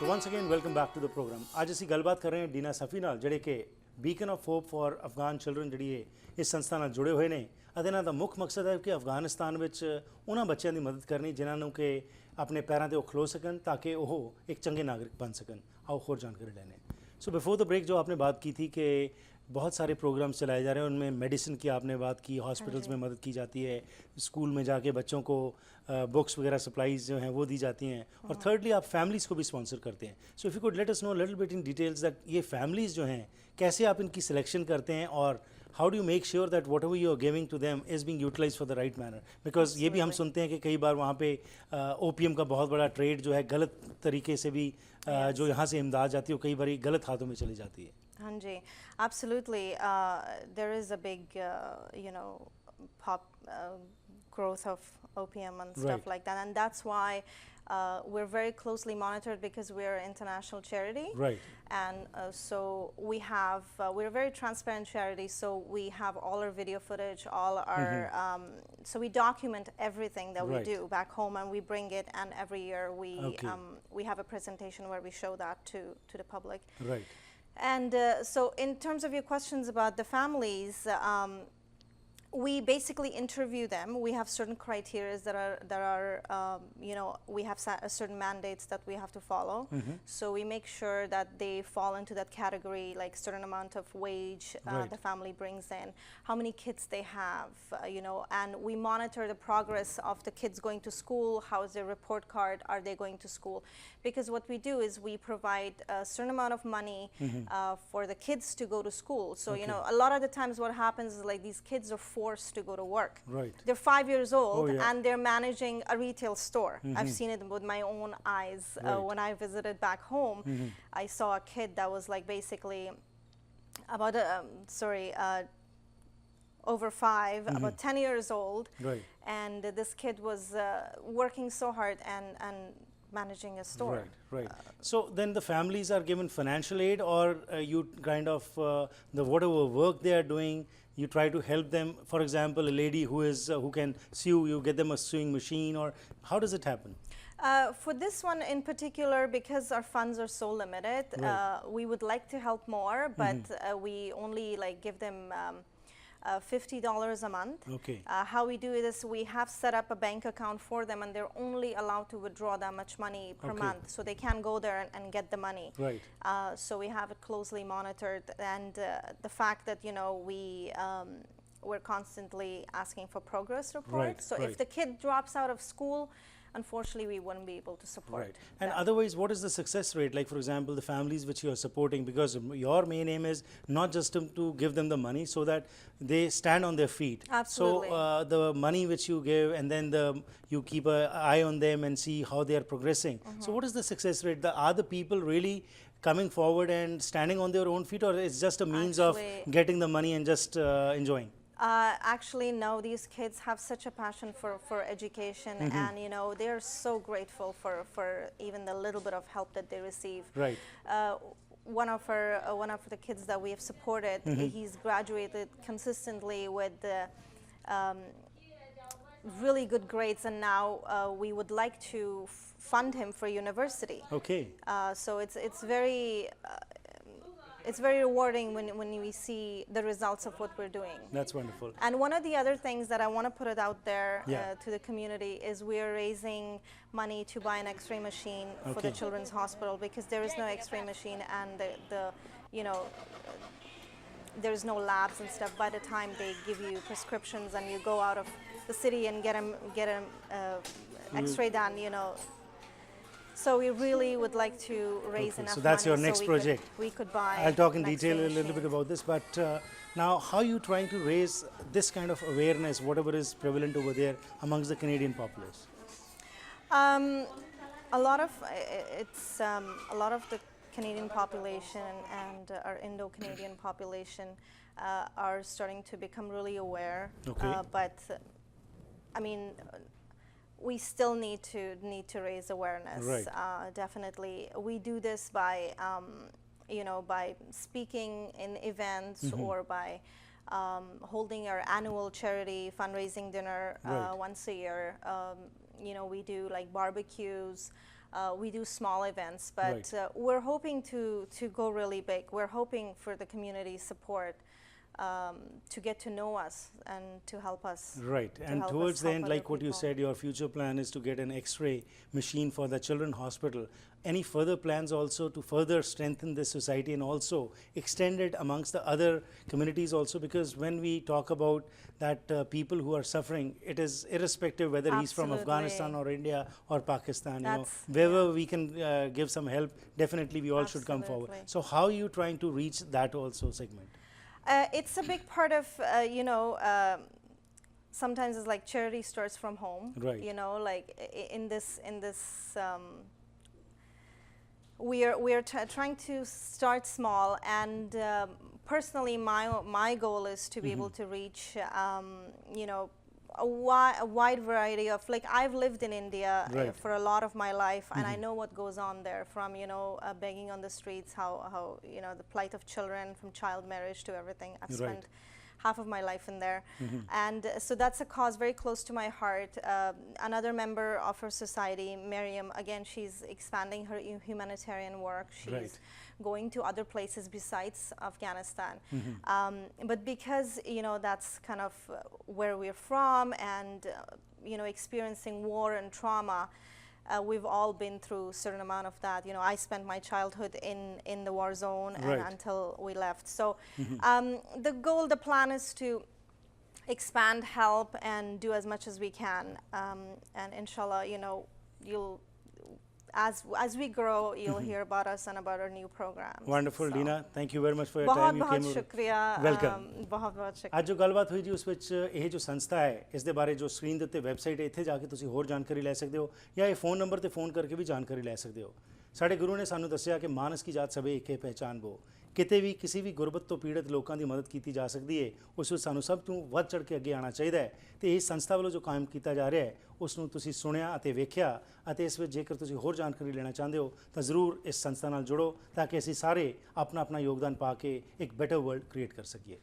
So once again, welcome back to the program. आज ਅਸੀਂ ਗੱਲਬਾਤ ਕਰ ਰਹੇ ਹਾਂ ਡੀਨਾ ਸਫੀ ਨਾਲ ਜਿਹੜੇ ਕਿ beacon of hope for Afghan children ਜਿਹੜੀ ਹੈ ਇਸ ਸੰਸਥਾ ਨਾਲ ਜੁੜੇ ਹੋਏ ਨੇ ਅਤੇ ਇਹਨਾਂ ਦਾ ਮੁੱਖ ਮਕਸਦ ਹੈ ਕਿ ਅਫਗਾਨਿਸਤਾਨ ਵਿੱਚ ਉਹਨਾਂ ਬੱਚਿਆਂ ਦੀ ਮਦਦ ਕਰਨੀ ਜਿਨ੍ਹਾਂ ਨੂੰ ਕਿ ਆਪਣੇ ਪੈਰਾਂ ਤੇ ਉਹ ਖਲੋ ਸਕਣ ਤਾਂ कि वो एक चंगे नागरिक बन सकन। आओ और जानकारी लेने। सो बिफोर द ब्रेक जो आपने बात की थी कि बहुत सारे प्रोग्राम्स चलाए जा रहे हैं, उनमें मेडिसिन की आपने बात की, हॉस्पिटल्स में मदद की जाती है, स्कूल में जाके बच्चों को बुक्स वगैरह सप्लाईज जो हैं वो दी जाती हैं, और थर्डली आप फैमिलीज़ को भी स्पॉन्सर करते हैं। So if you could let us know little bit in details that ये फैमिलीज़ जो हैं कैसे आप इनकी सिलेक्शन करते हैं और how do you make sure that whatever you are giving to them is being utilize for the right manner, because ये भी हम सुनते हैं कि कई बार वहाँ पे ओपीएम का बहुत बड़ा ट्रेड जो है गलत तरीके से भी जो यहाँ से इमदाद जाती है वो कई बार गलत हाथों में चली जाती है। हाँ जी, absolutely. There is a big, growth of opium and stuff like that, and that's why we're very closely monitored because we're an international charity. Right. And so we're a very transparent charity, so we have all our video footage, all our, so we document everything that we do back home and we bring it, and every year we have a presentation where we show that to the public. Right. And so in terms of your questions about the families, we basically interview them. We have certain criteria that are we have certain mandates that we have to follow. So we make sure that they fall into that category, like certain amount of wage the family brings in, how many kids they have, and we monitor the progress of the kids going to school. How is their report card? Are they going to school? Because what we do is we provide a certain amount of money for the kids to go to school. So a lot of the times what happens is like these kids are forced to go to work. Right. They're 5 years old and they're managing a retail store. I've seen it with my own eyes. When I visited back home, I saw a kid that was like basically about over 5, about 10 years old. Right. And this kid was working so hard and managing a store. Right. So then the families are given financial aid, or you kind of the whatever work they are doing, you try to help them. For example, a lady who can sew, you get them a sewing machine, or how does it happen? For this one in particular, because our funds are so limited, we would like to help more, but we only like give them $50 a month. Okay. How we do it is we have set up a bank account for them, and they're only allowed to withdraw that much money per month, so they can go there and get the money. Right. So we have it closely monitored, and the fact that we're constantly asking for progress reports. So if the kid drops out of school, unfortunately we wouldn't be able to support. And otherwise, what is the success rate? Like for example, the families which you are supporting, because your main aim is not just to give them the money so that they stand on their feet. Absolutely. So the money which you give, and then you keep an eye on them and see how they are progressing. So what is the success rate? Are the people really coming forward and standing on their own feet, or it's just a means of getting the money and just enjoying? Actually, no, these kids have such a passion for education, and they're so grateful for even the little bit of help that they receive. Right. One of the kids that we have supported, he's graduated consistently with really good grades, and now we would like to fund him for university. Okay. So it's very rewarding when we see the results of what we're doing. That's wonderful. And one of the other things that I want to put it out there to the community is we are raising money to buy an X-ray machine for the children's hospital, because there is no X-ray machine, and there's no labs and stuff. By the time they give you prescriptions and you go out of the city and get an X-ray done, So we really would like to raise enough money. So that's your next project. We could buy. I'll talk in detail a little bit about this, but now how are you trying to raise this kind of awareness, whatever is prevalent over there amongst the Canadian populace? A lot of the Canadian population and our Indo-Canadian population are starting to become really aware. Okay. But I mean, we still need to raise awareness. Right. Definitely, we do this by by speaking in events, or by holding our annual charity fundraising dinner once a year. you know, we do like barbecues. We do small events, but Right. we're hoping to go really big. We're hoping for the community support to get to know us and to help us. Right, to and help us towards the help end, other like what you people. said, your future plan is to get an X-ray machine for the children hospital. Any further plans also to further strengthen this society and also extend it amongst the other communities also? Because when we talk about that people who are suffering, it is irrespective whether he's from Absolutely. Afghanistan or India or Pakistan. You know, That's- wherever yeah. we can give some help, definitely we all should come forward. Absolutely. So how are you trying to reach that also segment? It's a big part of, you know, sometimes it's like charity starts from home. Right. You know, like in this, we are trying to start small, and personally, my goal is to be able to reach, you know, a wide variety of, like, I've lived in India Right. for a lot of my life, and I know what goes on there, from, you know, begging on the streets, how you know, the plight of children, from child marriage to everything. I've Right. spent half of my life in there, and so that's a cause very close to my heart. Another member of our society, Miriam, again, she's expanding her humanitarian work. She's Right. going to other places besides Afghanistan. But because, you know, that's kind of where we're from, and you know, experiencing war and trauma, we've all been through a certain amount of that. You know, I spent my childhood in the war zone and Right. until we left. So the plan is to expand, help, and do as much as we can. And inshallah, you know, as we grow, you'll hear about us and about our new programs. Wonderful, So, Deena. Thank you very much for your time. You बहुत came. शुक्रिया. Welcome. बहुत शुक्रिया. ਅੱਜ ਜੋ ਗੱਲਬਾਤ ਹੋਈ ਜੀ ਉਸ ਵਿੱਚ ਇਹ ਜੋ ਸੰਸਥਾ ਹੈ ਇਸ ਦੇ ਬਾਰੇ ਜੋ ਸਕਰੀਨ ਦੇ ਉੱਤੇ ਵੈਬਸਾਈਟ ਹੈ ਇੱਥੇ ਜਾ ਕੇ ਤੁਸੀਂ ਹੋਰ ਜਾਣਕਾਰੀ ਲੈ ਸਕਦੇ ਹੋ ਜਾਂ ਇਹ ਫੋਨ ਨੰਬਰ ਤੇ ਫੋਨ ਕਰਕੇ ਵੀ ਜਾਣਕਾਰੀ ਲੈ ਸਕਦੇ ਹੋ। ਸਾਡੇ ਗੁਰੂ ਨੇ ਸਾਨੂੰ ਦੱਸਿਆ ਕਿ ਮਾਨਸ ਕੀ ਜਾਤ ਸਭੇ ਏਕੇ ਪਹਿਚਾਨ ਬੋ। ਕਿਤੇ ਵੀ ਕਿਸੇ ਵੀ ਗੁਰਬਤ ਤੋਂ ਪੀੜਤ ਲੋਕਾਂ ਦੀ ਮਦਦ ਕੀਤੀ ਜਾ ਸਕਦੀ ਹੈ, ਉਸ ਵਿੱਚ ਸਾਨੂੰ ਸਭ ਤੋਂ ਵੱਧ ਚੜ੍ਹ ਕੇ ਅੱਗੇ ਆਉਣਾ ਚਾਹੀਦਾ ਹੈ। ਤੇ ਇਹ ਸੰਸਥਾ ਵੱਲੋਂ ਜੋ ਕਾਇਮ ਕੀਤਾ ਜਾ ਰਿਹਾ ਹੈ ਉਸ ਨੂੰ ਤੁਸੀਂ ਸੁਣਿਆ ਅਤੇ ਵੇਖਿਆ, ਅਤੇ ਇਸ ਵਿੱਚ ਜੇਕਰ ਤੁਸੀਂ ਹੋਰ ਜਾਣਕਾਰੀ ਲੈਣਾ ਚਾਹੁੰਦੇ ਹੋ ਤਾਂ ਜ਼ਰੂਰ ਇਸ ਸੰਸਥਾ ਨਾਲ ਜੁੜੋ ਤਾਂ ਕਿ ਅਸੀਂ ਸਾਰੇ ਆਪਣਾ ਆਪਣਾ ਯੋਗਦਾਨ ਪਾ ਕੇ ਇੱਕ ਬੈਟਰ ਵਰਲਡ ਕ੍ਰੀਏਟ ਕਰ ਸਕੀਏ।